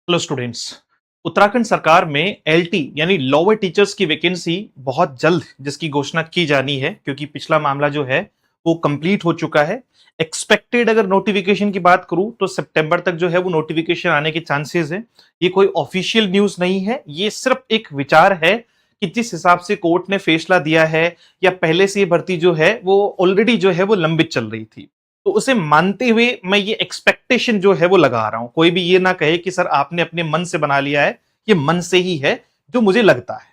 Hello students. Uttarakhand सरकार में LT यानी लोअर टीचर्स की वैकेंसी बहुत जल्द जिसकी घोषणा की जानी है, क्योंकि पिछला मामला जो है वो कंप्लीट हो चुका है। एक्सपेक्टेड अगर नोटिफिकेशन की बात करूं तो सितंबर तक जो है वो नोटिफिकेशन आने के चांसेस है। ये कोई ऑफिशियल न्यूज नहीं है, ये सिर्फ एक विचार है कि जिस हिसाब से कोर्ट ने फैसला दिया है या पहले से ये भर्ती जो है वो ऑलरेडी जो है वो लंबित चल रही थी, तो उसे मानते हुए मैं ये एक्सपेक्टेशन जो है वो लगा रहा हूं। कोई भी ये ना कहे कि सर आपने अपने मन से बना लिया है, ये मन से ही है जो मुझे लगता है।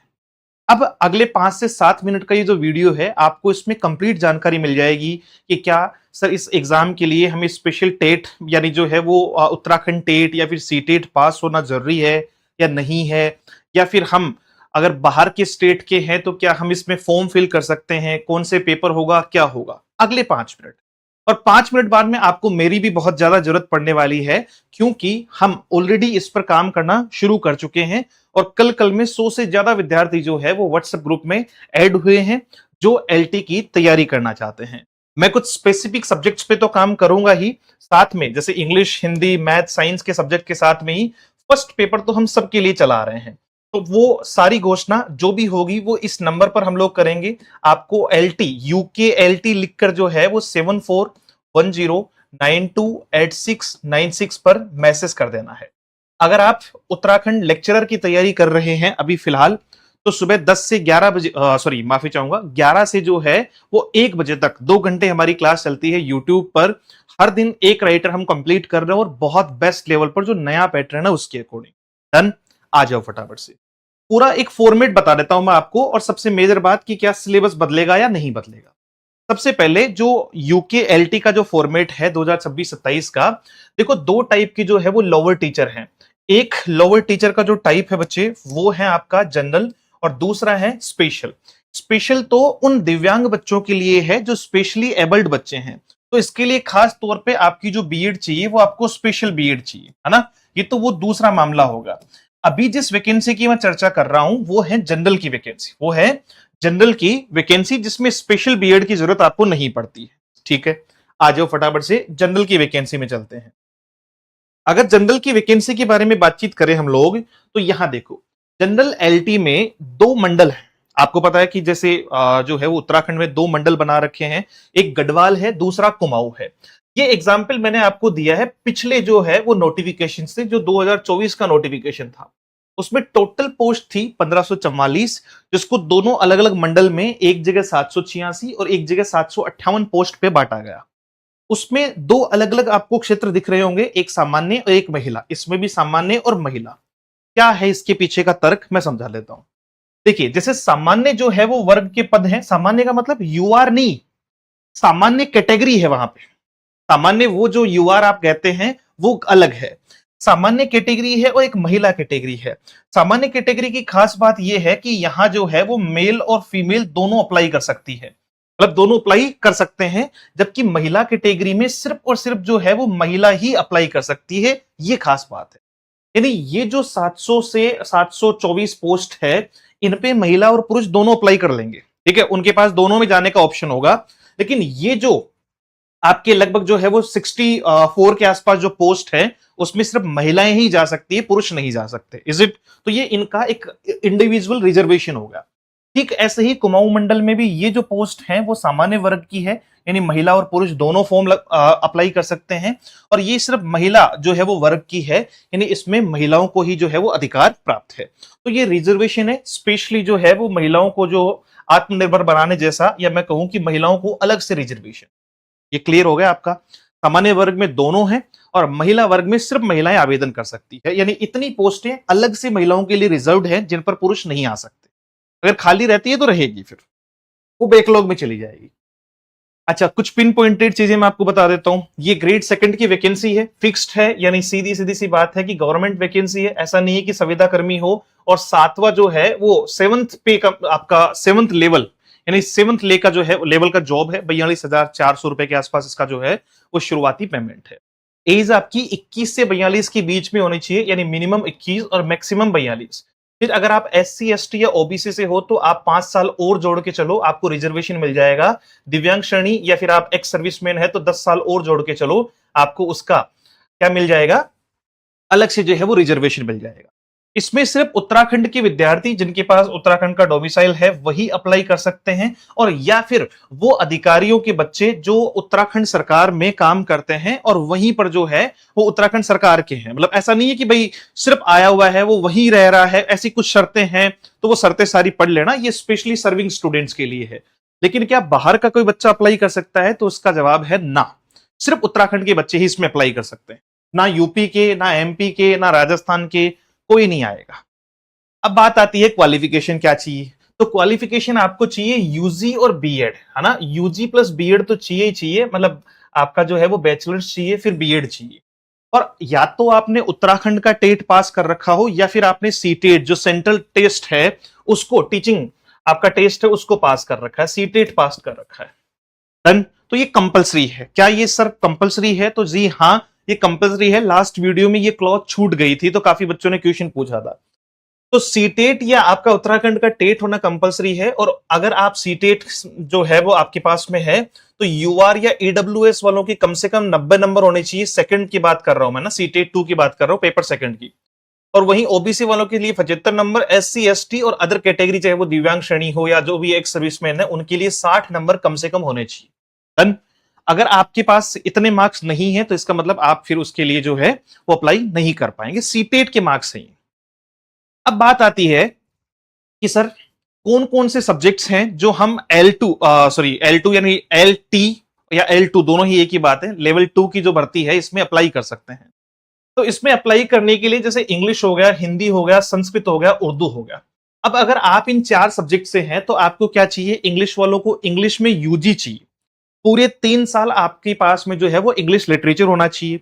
अब अगले 5 से 7 मिनट का ये जो वीडियो है, आपको इसमें कंप्लीट जानकारी मिल जाएगी कि क्या सर इस एग्जाम के लिए हमें स्पेशल टेट यानी जो है वो उत्तराखंड टेट या फिर सी टेट पास होना जरूरी है या नहीं है, या फिर हम अगर बाहर के स्टेट के हैं तो क्या हम इसमें फॉर्म फिल कर सकते हैं, कौन से पेपर होगा, क्या होगा अगले 5 मिनट। और 5 मिनट बाद में आपको मेरी भी बहुत ज्यादा जरूरत पड़ने वाली है, क्योंकि हम ऑलरेडी इस पर काम करना शुरू कर चुके हैं और कल कल में 100 से ज्यादा विद्यार्थी जो है वो व्हाट्सएप ग्रुप में ऐड हुए हैं जो एलटी की तैयारी करना चाहते हैं। मैं कुछ स्पेसिफिक सब्जेक्ट्स पे तो काम करूंगा ही, साथ में जैसे इंग्लिश, हिंदी, मैथ, साइंस के सब्जेक्ट के साथ में ही फर्स्ट पेपर तो हम सबके लिए चला रहे हैं। तो वो सारी घोषणा जो भी होगी वो इस नंबर पर हम लोग करेंगे। आपको एलटी यूके एलटी लिखकर जो है वो 7410928696 पर मैसेज कर देना है। अगर आप उत्तराखंड लेक्चरर की तैयारी कर रहे हैं अभी फिलहाल, तो सुबह 10 से 11 बजे, सॉरी माफी चाहूंगा, 11 से जो है वो 1 बजे तक 2 घंटे हमारी क्लास चलती है यूट्यूब पर। हर दिन एक राइटर हम कंप्लीट कर रहे हैं और बहुत बेस्ट लेवल पर जो नया पैटर्न है उसके अकॉर्डिंग। डन, आ जाओ फटाफट से। पूरा एक फॉर्मेट बता देता हूं मैं आपको, और सबसे मेजर बात कि क्या सिलेबस बदलेगा या नहीं बदलेगा। सबसे पहले जो यूके एलटी का जो फॉर्मेट है 2026-27 का, देखो दो टाइप की जो है वो लोअर टीचर हैं। एक लोअर टीचर का जो टाइप है बच्चे वो है आपका जनरल, और दूसरा है स्पेशल। स्पेशल तो उन दिव्यांग बच्चों के लिए है जो स्पेशली एबल्ड बच्चे हैं, तो इसके लिए खास तौर पे आपकी जो बीएड चाहिए वो आपको स्पेशल बीएड चाहिए, है ना। ये तो वो दूसरा मामला होगा। अभी जिस वैकेंसी की मैं चर्चा कर रहा हूं वो है जनरल की वैकेंसी, वो है जनरल की वैकेंसी जिसमें स्पेशल बीएड की जरूरत आपको नहीं पड़ती है। ठीक है, आ जाओ फटाफट से जनरल की वैकेंसी में चलते हैं। अगर जनरल की वैकेंसी के बारे में बातचीत करें हम लोग, तो यहां देखो जनरल एलटी में दो मंडल है। आपको पता है कि जैसे जो है वो उत्तराखंड में दो मंडल बना रखे हैं, एक गढ़वाल है, दूसरा कुमाऊं है। ये एग्जाम्पल मैंने आपको दिया है पिछले जो है वो नोटिफिकेशन से, जो 2024 का नोटिफिकेशन था। उसमें टोटल पोस्ट थी 1544, जिसको दोनों अलग अलग मंडल में एक जगह 786 और एक जगह 758 पोस्ट पे बांटा गया। उसमें दो अलग अलग आपको क्षेत्र दिख रहे होंगे, एक सामान्य और एक महिला। इसमें भी सामान्य और महिला। क्या है इसके पीछे का तर्क, मैं समझा देता हूं। देखिए, जैसे सामान्य जो है वो वर्ग के पद हैं। सामान्य का मतलब यूआर नहीं, सामान्य कैटेगरी है वहां पे। सामान्य वो जो यूआर आप कहते हैं वो अलग है, सामान्य कैटेगरी है, और एक महिला कैटेगरी है। सामान्य कैटेगरी की खास बात यह है कि यहां जो है वो मेल और फीमेल दोनों अप्लाई कर सकती है, मतलब दोनों अप्लाई कर सकते हैं। जबकि महिला कैटेगरी में सिर्फ और सिर्फ जो है वो महिला ही अप्लाई कर सकती है, ये खास बात है। यानी ये जो 700 से 724 पोस्ट है, इन पे महिला और पुरुष दोनों अप्लाई कर लेंगे। ठीक है, उनके पास दोनों में जाने का ऑप्शन होगा। लेकिन ये जो आपके लगभग जो है वो 64 के आसपास जो पोस्ट है, उसमें सिर्फ महिलाएं ही जा सकती है, पुरुष नहीं जा सकते। Is it? तो ये इनका एक इंडिविजुअल रिजर्वेशन होगा। ठीक ऐसे ही कुमाऊं मंडल में भी ये जो पोस्ट है वो सामान्य वर्ग की है, यानी महिला और पुरुष दोनों फॉर्म अप्लाई कर सकते हैं। और ये सिर्फ महिला जो है वो वर्ग की है, यानी इसमें महिलाओं को ही जो है वो अधिकार प्राप्त है। तो ये रिजर्वेशन है स्पेशली जो है वो महिलाओं को जो आत्मनिर्भर बनाने जैसा, या मैं कहूं कि महिलाओं को अलग से रिजर्वेशन। ये क्लियर हो गया आपका। सामान्य वर्ग में दोनों हैं और महिला वर्ग में सिर्फ महिलाएं आवेदन कर सकती है, यानी इतनी पोस्टें अलग से महिलाओं के लिए रिजर्व्ड हैं जिन पर पुरुष नहीं आ सकते। अगर खाली रहती है तो रहेगी, फिर वो बैकलॉग में चली जाएगी। अच्छा, कुछ पिन पॉइंटेड चीजें मैं आपको बता देता हूं। ये ग्रेड सेकंड की वैकेंसी है, फिक्स्ड है, यानी सीधी सीधी सी बात है कि गवर्नमेंट वैकेंसी है। ऐसा नहीं है कि संविदा कर्मी हो। और सातवां जो है वो सेवंथ पे का आपका सेवंथ लेवल, यानी सेवंथ ले का जो है लेवल का जॉब है। 42,400 रुपए के आसपास इसका जो है वो शुरुआती पेमेंट है। एज आपकी 21 से 42 के बीच में होनी चाहिए, यानी मिनिमम 21 और मैक्सिमम 42। फिर अगर आप एससी एसटी या ओबीसी से हो तो आप 5 साल और जोड़ के चलो, आपको रिजर्वेशन मिल जाएगा। दिव्यांग श्रेणी या फिर आप एक्स सर्विसमैन है तो 10 साल और जोड़ के चलो, आपको उसका क्या मिल जाएगा, अलग से जो है वो रिजर्वेशन मिल जाएगा। इसमें सिर्फ उत्तराखंड के विद्यार्थी जिनके पास उत्तराखंड का डोमिसाइल है वही अप्लाई कर सकते हैं, और या फिर वो अधिकारियों के बच्चे जो उत्तराखंड सरकार में काम करते हैं और वहीं पर जो है वो उत्तराखंड सरकार के हैं। मतलब ऐसा नहीं है कि भाई सिर्फ आया हुआ है वो वहीं रह रहा है, ऐसी कुछ शर्तें हैं तो वो शर्तें सारी पढ़ लेना, ये स्पेशली सर्विंग स्टूडेंट्स के लिए है। लेकिन क्या बाहर का कोई बच्चा अप्लाई कर सकता है? तो उसका जवाब है ना, सिर्फ उत्तराखंड के बच्चे ही इसमें अप्लाई कर सकते हैं। ना यूपी के, ना एमपी के, ना राजस्थान के, कोई नहीं आएगा। अब बात आती है क्वालिफिकेशन क्या चाहिए। तो क्वालिफिकेशन आपको चाहिए यूजी और बीएड, है ना। यूजी प्लस बीएड तो चाहिए ही चाहिए, मतलब आपका जो है वो बैचलर्स चाहिए फिर बीएड चाहिए। और या तो आपने उत्तराखंड का टेट पास कर रखा हो या फिर आपने सीटेट जो सेंट्रल टेस्ट है उसको, टीचिंग आपका टेस्ट है उसको पास कर रखा है, सीटेट पास कर रखा है। डन। तो ये कंपलसरी है। क्या ये सर कंपलसरी है? तो जी हाँ, ये कंपलसरी है। लास्ट वीडियो में ये क्लॉज छूट गई थी तो काफी बच्चों ने क्वेश्चन पूछा था। तो सीटेट या आपका उत्तराखंड का टेट होना कंपलसरी है, और अगर आप सीटेट जो है वो आपके पास में है तो यूआर या ईडब्ल्यूएस वालों की कम से कम 90 नंबर होने चाहिए। सेकंड की बात कर रहा हूं मैं ना, सीटेट 2 की बात कर रहा हूं, पेपर सेकंड की। और वहीं ओबीसी वालों के लिए 75 नंबर, एससी एसटी और अदर कैटेगरी चाहे वो दिव्यांग श्रेणी हो या जो भी एक सर्विसमैन है उनके लिए 60 नंबर कम से कम होने चाहिए। डन। अगर आपके पास इतने मार्क्स नहीं है तो इसका मतलब आप फिर उसके लिए जो है वो अप्लाई नहीं कर पाएंगे, सीटेट के मार्क्स हैं। अब बात आती है कि सर कौन कौन से सब्जेक्ट्स हैं जो हम L2 यानी LT या L2 दोनों ही एक ही बात है, लेवल 2 की जो भर्ती है इसमें अप्लाई कर सकते हैं। तो इसमें अप्लाई करने के लिए जैसे इंग्लिश हो गया, हिंदी हो गया, संस्कृत हो गया, उर्दू हो गया। अब अगर आप इन 4 सब्जेक्ट से हैं तो आपको क्या चाहिए? इंग्लिश वालों को इंग्लिश में यूजी चाहिए, पूरे 3 साल आपके पास में जो है वो इंग्लिश लिटरेचर होना चाहिए।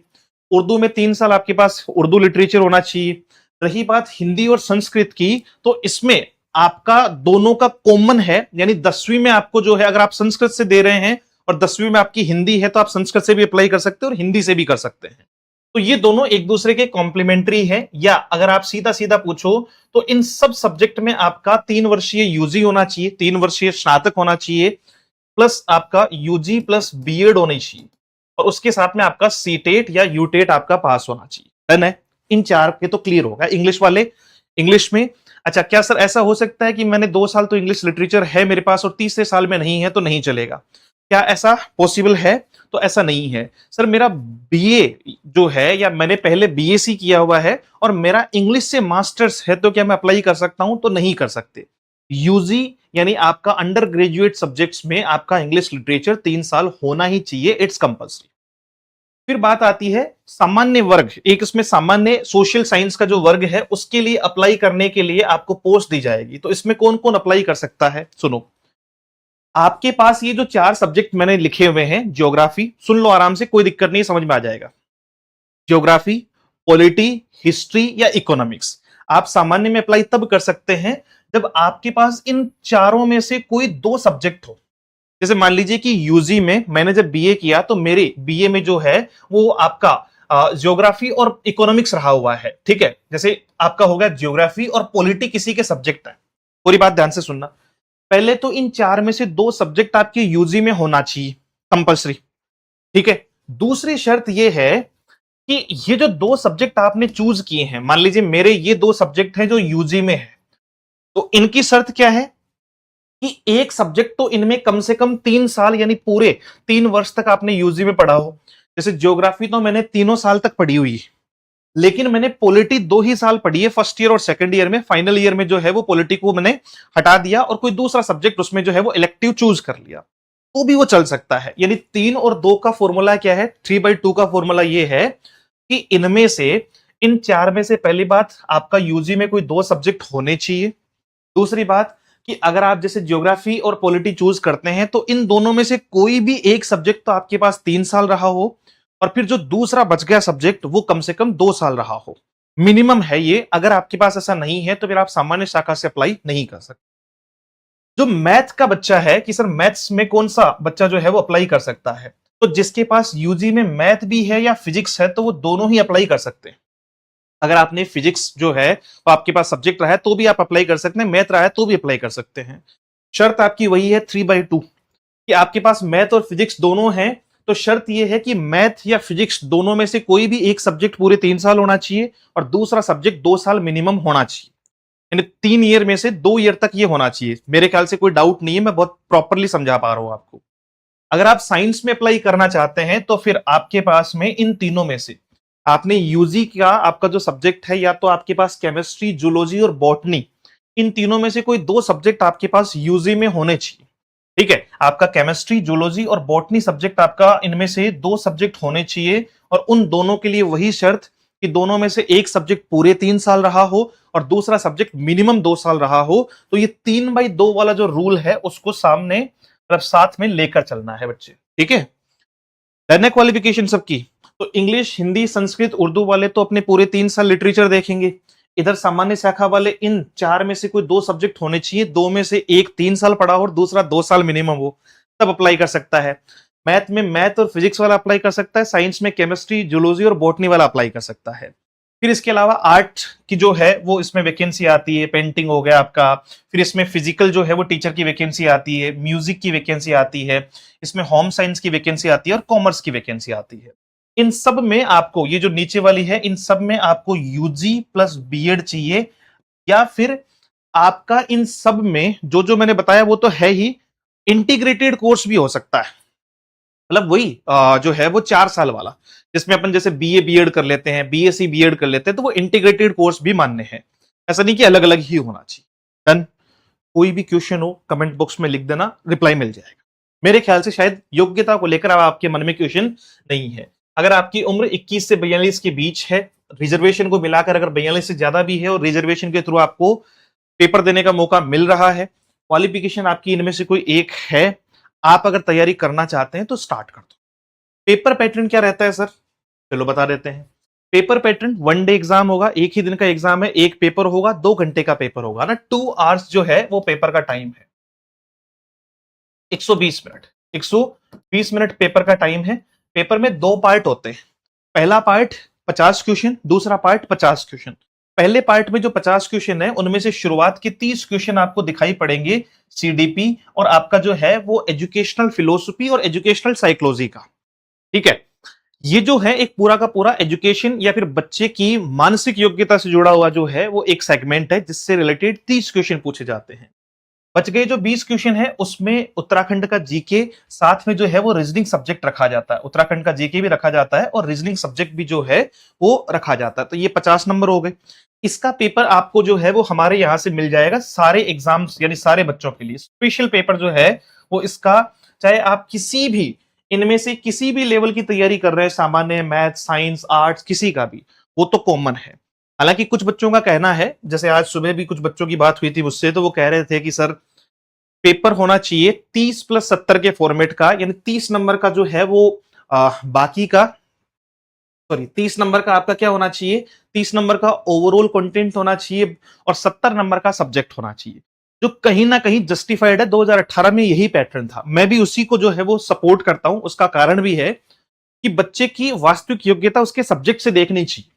उर्दू में 3 साल आपके पास उर्दू लिटरेचर होना चाहिए। रही बात हिंदी और संस्कृत की, तो इसमें आपका दोनों का कॉमन है, यानी 10वीं में आपको जो है, अगर आप संस्कृत से दे रहे हैं और 10वीं में आपकी हिंदी है तो आप संस्कृत से भी अप्लाई कर सकते हैं और हिंदी से भी कर सकते हैं। तो ये दोनों एक दूसरे के कॉम्प्लीमेंट्री है। या अगर आप सीधा सीधा पूछो तो इन सब सब्जेक्ट में आपका 3 वर्षीय यूजी होना चाहिए, 3 वर्षीय स्नातक होना चाहिए, प्लस आपका यूजी प्लस बीएड होनी चाहिए, और उसके साथ में आपका सीटेट या यूटेट आपका पास होना चाहिए। डन है। इन 4 के तो क्लियर होगा। इंग्लिश वाले इंग्लिश में, अच्छा क्या सर ऐसा हो सकता है कि मैंने 2 साल तो इंग्लिश लिटरेचर है मेरे पास और तीसरे साल में नहीं है तो नहीं चलेगा? क्या ऐसा पॉसिबल है? तो ऐसा नहीं है सर। मेरा बीए जो है या मैंने पहले बीएससी किया हुआ है और मेरा इंग्लिश से मास्टर्स है तो क्या मैं अप्लाई कर सकता हूं? तो नहीं कर सकते। यूजी यानी आपका अंडर ग्रेजुएट सब्जेक्ट्स में आपका इंग्लिश लिटरेचर 3 साल होना ही चाहिए, इट्स कंपल्सरी। फिर बात आती है सामान्य वर्ग, एक इसमें सामान्य सोशल साइंस का जो वर्ग है उसके लिए अप्लाई करने के लिए आपको पोस्ट दी जाएगी। तो इसमें कौन कौन अप्लाई कर सकता है? सुनो, आपके पास ये जो 4 सब्जेक्ट मैंने लिखे हुए हैं, ज्योग्राफी, सुन लो आराम से, कोई दिक्कत नहीं, समझ में आ जाएगा। ज्योग्राफी, पॉलिटी, हिस्ट्री या इकोनॉमिक्स, आप सामान्य में अप्लाई तब कर सकते हैं जब आपके पास इन चारों में से कोई 2 सब्जेक्ट हो। जैसे मान लीजिए कि यूजी में मैंने जब बीए किया तो मेरे बीए में जो है वो आपका ज्योग्राफी और इकोनॉमिक्स रहा हुआ है, ठीक है। जैसे आपका होगा ज्योग्राफी और पॉलिटी किसी के सब्जेक्ट है। पूरी बात ध्यान से सुनना। पहले तो इन 4 में से 2 सब्जेक्ट आपके यूजी में होना चाहिए, कंपलसरी, ठीक है। दूसरी शर्त यह है कि ये जो 2 सब्जेक्ट आपने चूज किए हैं, मान लीजिए मेरे ये 2 सब्जेक्ट हैं जो यूजी में है, तो इनकी शर्त क्या है कि एक सब्जेक्ट तो इनमें कम से कम 3 साल यानी पूरे 3 वर्ष तक आपने यूजी में पढ़ा हो। जैसे ज्योग्राफी तो मैंने 3 साल तक पढ़ी हुई है, लेकिन मैंने पॉलिटी 2 ही साल पढ़ी है, फर्स्ट ईयर और सेकंड ईयर में। फाइनल ईयर में जो है वो पॉलिटी को मैंने हटा दिया और कोई दूसरा सब्जेक्ट उसमें जो है वो इलेक्टिव चूज कर लिया, तो भी वो चल सकता है। यानी 3 और 2 का फॉर्मूला क्या है? 3/2 का फॉर्मूला ये है कि इनमें से, इन 4 में से पहली बात आपका यूजी में कोई 2 सब्जेक्ट होने चाहिए। दूसरी बात कि अगर आप जैसे ज्योग्राफी और पॉलिटी चूज करते हैं तो इन दोनों में से कोई भी एक सब्जेक्ट तो आपके पास 3 साल रहा हो, और फिर जो दूसरा बच गया सब्जेक्ट वो कम से कम 2 साल रहा हो, मिनिमम है ये। अगर आपके पास ऐसा नहीं है तो फिर आप सामान्य शाखा से अप्लाई नहीं कर सकते। जो मैथ का बच्चा है कि सर मैथ्स में कौन सा बच्चा जो है वो अप्लाई कर सकता है, तो जिसके पास यूजी में मैथ भी है या फिजिक्स है तो वो दोनों ही अप्लाई कर सकते हैं। अगर आपने फिजिक्स जो है तो आपके पास सब्जेक्ट रहा है तो भी आप अप्लाई कर सकते हैं, मैथ रहा है तो भी अप्लाई कर सकते हैं। शर्त आपकी वही है 3/2 कि आपके पास मैथ और फिजिक्स दोनों हैं, तो शर्त यह है कि मैथ या फिजिक्स दोनों में से कोई भी एक सब्जेक्ट पूरे 3 साल होना चाहिए और दूसरा सब्जेक्ट 2 साल मिनिमम होना चाहिए। यानी 3 ईयर में से 2 ईयर तक ये होना चाहिए। मेरे ख्याल से कोई डाउट नहीं है, मैं बहुत प्रॉपरली समझा पा रहा हूं आपको। अगर आप साइंस में अप्लाई करना चाहते हैं तो फिर आपके पास में इन तीनों में से आपने यूजी का आपका जो सब्जेक्ट है, या तो आपके पास केमिस्ट्री, जूलॉजी और बॉटनी, इन तीनों में से कोई 2 सब्जेक्ट आपके पास यूजी में होने चाहिए। ठीक है, आपका केमिस्ट्री, जूलॉजी और बॉटनी सब्जेक्ट, आपका इनमें से 2 सब्जेक्ट होने चाहिए। और उन दोनों के लिए वही शर्त कि दोनों में से एक सब्जेक्ट पूरे 3 साल रहा हो और दूसरा सब्जेक्ट मिनिमम 2 साल रहा हो। तो ये 3/2 वाला जो रूल है उसको सामने मतलब साथ में लेकर चलना है बच्चे। ठीक है, डन है क्वालिफिकेशन सबकी। तो इंग्लिश, हिंदी, संस्कृत, उर्दू वाले तो अपने पूरे 3 साल लिटरेचर देखेंगे। इधर सामान्य शाखा वाले इन 4 में से कोई 2 सब्जेक्ट होने चाहिए, 2 में से एक 3 साल पढ़ा हो और दूसरा 2 साल मिनिमम हो, तब अप्लाई कर सकता है। मैथ में मैथ और फिजिक्स वाला अप्लाई कर सकता है, साइंस में केमिस्ट्री, जूलॉजी और बॉटनी वाला अप्लाई कर सकता है। फिर इसके अलावा आर्ट की जो है वो इसमें वैकेंसी आती है, पेंटिंग हो गया आपका। फिर इसमें फिजिकल जो है वो टीचर की वैकेंसी आती है, म्यूजिक की वैकेंसी आती है, इसमें होम साइंस की वैकेंसी आती है और कॉमर्स की वैकेंसी आती है। इन सब में आपको ये जो नीचे वाली है, इन सब में आपको यूजी प्लस बीएड चाहिए, या फिर आपका इन सब में जो जो मैंने बताया वो तो है ही, इंटीग्रेटेड कोर्स भी हो सकता है। मतलब वही जो है वो 4 साल वाला, जिसमें अपन जैसे बीए बीएड कर लेते हैं, बीएससी बीएड कर लेते हैं, तो वो इंटीग्रेटेड कोर्स भी मान्य है। ऐसा नहीं कि अलग अलग ही होना चाहिए। डन। कोई भी क्वेश्चन हो कमेंट बॉक्स में लिख देना, रिप्लाई मिल जाएगा। मेरे ख्याल से शायद योग्यता को लेकर अब आपके मन में क्वेश्चन नहीं है। अगर आपकी उम्र 21 से 42 के बीच है, रिजर्वेशन को मिलाकर अगर 42 से ज्यादा भी है और रिजर्वेशन के थ्रू आपको पेपर देने का मौका मिल रहा है, क्वालिफिकेशन आपकी इनमें से कोई एक है, आप अगर तैयारी करना चाहते हैं तो स्टार्ट कर दो। पेपर पैटर्न क्या रहता है सर? चलो बता देते हैं। पेपर पैटर्न 1 डे एग्जाम होगा, एक ही दिन का एग्जाम है, एक पेपर होगा, 2 घंटे का पेपर होगा ना। 2 आवर्स जो है वो पेपर का टाइम है। 120 मिनट, 120 मिनट पेपर का टाइम है। पेपर में 2 पार्ट होते हैं। पहला पार्ट 50 क्वेश्चन, दूसरा पार्ट 50 क्वेश्चन। पहले पार्ट में जो 50 क्वेश्चन है उनमें से शुरुआत के 30 क्वेश्चन आपको दिखाई पड़ेंगे सीडीपी और आपका जो है वो एजुकेशनल फिलोसफी और एजुकेशनल साइकोलॉजी का। ठीक है, ये जो है एक पूरा का पूरा एजुकेशन या फिर बच्चे की मानसिक योग्यता से जुड़ा हुआ जो है वो एक सेगमेंट है, जिससे रिलेटेड 30 क्वेश्चन पूछे जाते हैं। बच गए जो 20 क्वेश्चन है उसमें उत्तराखंड का जीके, साथ में जो है वो रीजनिंग सब्जेक्ट रखा जाता है। उत्तराखंड का जीके भी रखा जाता है और रीजनिंग सब्जेक्ट भी जो है वो रखा जाता है। तो ये 50 नंबर हो गए। इसका पेपर आपको जो है वो हमारे यहाँ से मिल जाएगा सारे एग्जाम्स, यानी सारे बच्चों के लिए स्पेशल पेपर जो है वो इसका, चाहे आप किसी भी इनमें से किसी भी लेवल की तैयारी कर रहे हैं, सामान्य, मैथ, साइंस, आर्ट्स, किसी का भी, वो तो कॉमन है। हालांकि कुछ बच्चों का कहना है, जैसे आज सुबह भी कुछ बच्चों की बात हुई थी मुझसे, तो वो कह रहे थे कि सर पेपर होना चाहिए 30+70 के फॉर्मेट का, यानी 30 नंबर का जो है वो बाकी का, सॉरी 30 नंबर का आपका क्या होना चाहिए, 30 नंबर का ओवरऑल कंटेंट होना चाहिए और 70 नंबर का सब्जेक्ट होना चाहिए, जो कहीं ना कहीं जस्टिफाइड है। 2018 में यही पैटर्न था, मैं भी उसी को जो है वो सपोर्ट करता हूं। उसका कारण भी है कि बच्चे की वास्तविक योग्यता उसके सब्जेक्ट से देखनी चाहिए।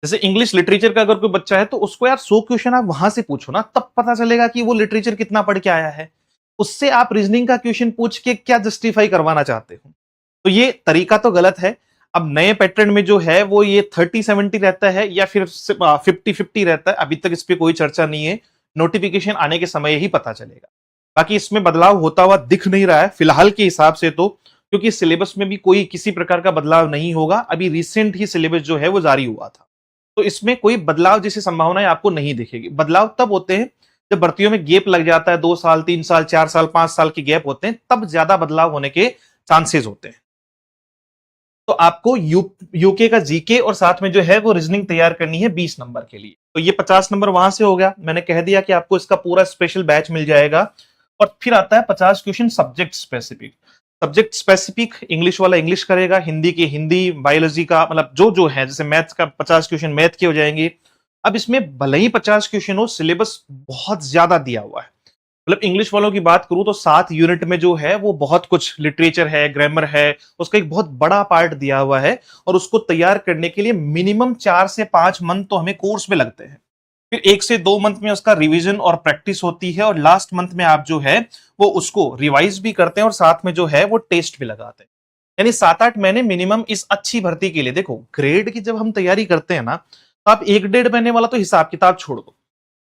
जैसे इंग्लिश लिटरेचर का अगर कोई बच्चा है तो उसको यार 100 क्वेश्चन आप वहां से पूछो ना, तब पता चलेगा कि वो लिटरेचर कितना पढ़ के आया है। उससे आप रीजनिंग का क्वेश्चन पूछ के क्या जस्टिफाई करवाना चाहते हो? तो ये तरीका तो गलत है। अब नए पैटर्न में जो है वो ये 30-70 रहता है या फिर 50-50 रहता है। अभी तक इस पे कोई चर्चा नहीं है, नोटिफिकेशन आने के समय ही पता चलेगा। बाकी इसमें बदलाव होता हुआ दिख नहीं रहा है फिलहाल के हिसाब से, तो क्योंकि सिलेबस में भी कोई किसी प्रकार का बदलाव नहीं होगा। अभी रिसेंट ही सिलेबस जो है वो जारी हुआ था, तो इसमें कोई बदलाव जैसी संभावनाएं आपको नहीं दिखेगी। बदलाव तब होते हैं जब भर्तियों में गैप लग जाता है, 2 साल, 3 साल, 4 साल, 5 साल के गैप होते हैं, तब ज्यादा बदलाव होने के चांसेस होते हैं। तो आपको यूके का जीके और साथ में जो है वो रीजनिंग तैयार करनी है 20 नंबर के लिए। तो ये 50 नंबर वहां से हो गया, मैंने कह दिया कि आपको इसका पूरा स्पेशल बैच मिल जाएगा। और फिर आता है 50 question subject specific. Subject specific English वाला इंग्लिश करेगा, हिंदी के हिंदी, बायोलॉजी का मतलब जो जो है, जैसे मैथ का 50 क्वेश्चन मैथ के हो जाएंगे। अब इसमें भले ही 50 क्वेश्चन हो, सिलेबस बहुत ज्यादा दिया हुआ है। मतलब इंग्लिश वालों की बात करूं तो 7 यूनिट में जो है वो बहुत कुछ लिटरेचर है, ग्रामर है, उसका एक बहुत बड़ा पार्ट दिया हुआ है। और उसको तैयार करने के लिए मिनिमम 4 से 5 मंथ तो हमें कोर्स में लगते हैं। फिर 1 से 2 मंथ में उसका रिवीजन और प्रैक्टिस होती है और लास्ट मंथ में आप जो है वो उसको रिवाइज भी करते हैं और साथ में जो है वो टेस्ट भी लगाते हैं। यानी 7-8 महीने मिनिमम इस अच्छी भर्ती के लिए। देखो ग्रेड की जब हम तैयारी करते हैं ना, तो आप 1-1.5 महीने वाला तो हिसाब किताब छोड़ दो।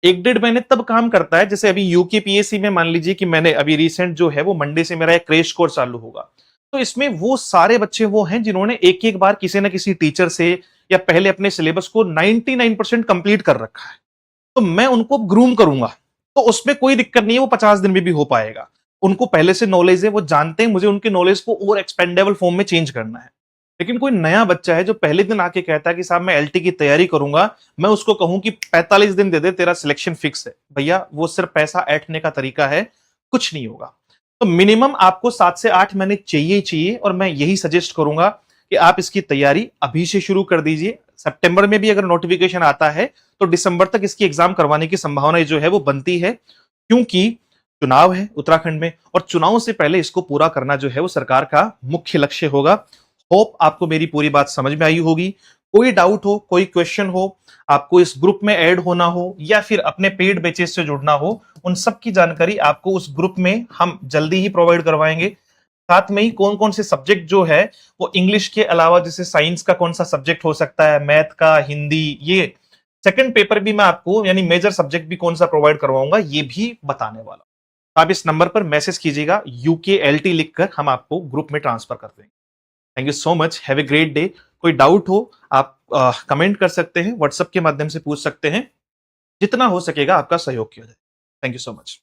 1-1.5 महीने तब काम करता है, जैसे अभी यूके पीएससी में मान लीजिए कि मैंने अभी रिसेंट जो है वो मंडे से मेरा एक क्रैश कोर्स चालू होगा। तो इसमें वो सारे बच्चे वो हैं जिन्होंने एक-एक बार किसी न किसी टीचर से या पहले अपने सिलेबस को 99% कंप्लीट कर रखा है। तो मैं उनको ग्रूम करूंगा, तो उसमें कोई दिक्कत नहीं है, वो 50 दिन में भी हो पाएगा। उनको पहले से नॉलेज है, वो जानते हैं मुझे उनकी नॉलेज को और एक्सपेंडेबल फॉर्म में चेंज करना है। लेकिन कोई नया बच्चा है जो पहले दिन आके कहता है कि साहब मैं एलटी की तैयारी करूंगा, मैं उसको कहूं कि 45 दिन दे दे तेरा सिलेक्शन फिक्स है, भैया वो सिर्फ पैसा ऐंठने का तरीका है, कुछ नहीं होगा। तो मिनिमम आपको 7 से 8 महीने चाहिए ही चाहिए, और मैं यही सजेस्ट करूंगा कि आप इसकी तैयारी अभी से शुरू कर दीजिए। सितंबर में भी अगर नोटिफिकेशन आता है तो दिसंबर तक इसकी एग्जाम करवाने की संभावना जो है वो बनती है, क्योंकि चुनाव है उत्तराखंड में और चुनाव से पहले इसको पूरा करना जो है वो सरकार का मुख्य लक्ष्य होगा। होप आपको मेरी पूरी बात समझ में आई होगी। कोई डाउट हो, कोई क्वेश्चन हो, आपको इस ग्रुप में ऐड होना हो या फिर अपने पेड बैचेस से जुड़ना हो, उन सब की जानकारी आपको उस ग्रुप में हम जल्दी ही प्रोवाइड करवाएंगे। साथ में ही कौन कौन से सब्जेक्ट जो है वो इंग्लिश के अलावा, जैसे साइंस का कौन सा सब्जेक्ट हो सकता है, मैथ का, हिंदी, ये सेकंड पेपर भी मैं आपको यानी मेजर सब्जेक्ट भी कौन सा प्रोवाइड करवाऊंगा ये भी बताने वाला हूं। आप इस नंबर पर मैसेज कीजिएगा, यूके लिखकर हम आपको ग्रुप में ट्रांसफर कर देंगे। Thank you so much, have a great day. कोई डाउट हो आप कमेंट कर सकते हैं, व्हाट्सएप के माध्यम से पूछ सकते हैं, जितना हो सकेगा आपका सहयोग किया जाए। Thank you so much.